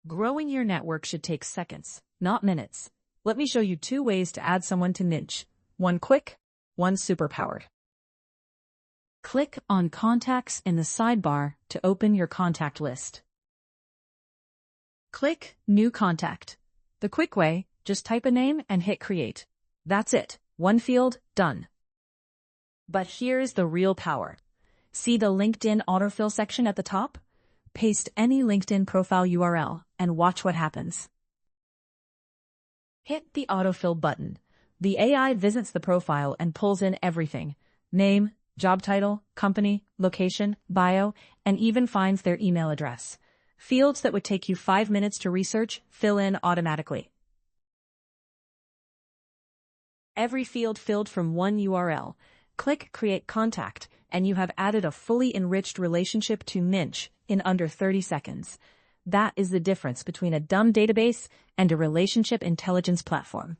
Growing your network should take seconds, not minutes. Let me show you 2 ways to add someone to Nynch. One quick, one superpowered. Click on Contacts in the sidebar to open your contact list. Click New Contact. The quick way, just type a name and hit Create. That's it. One field, done. But here's the real power. See the LinkedIn autofill section at the top? Paste any LinkedIn profile URL and watch what happens. Hit the autofill button. The AI visits the profile and pulls in everything: name, job title, company, location, bio, and even finds their email address. Fields that would take you 5 minutes to research fill in automatically. Every field filled from one URL. Click Create Contact, and you have added a fully enriched relationship to Nynch in under 30 seconds. That is the difference between a dumb database and a relationship intelligence platform.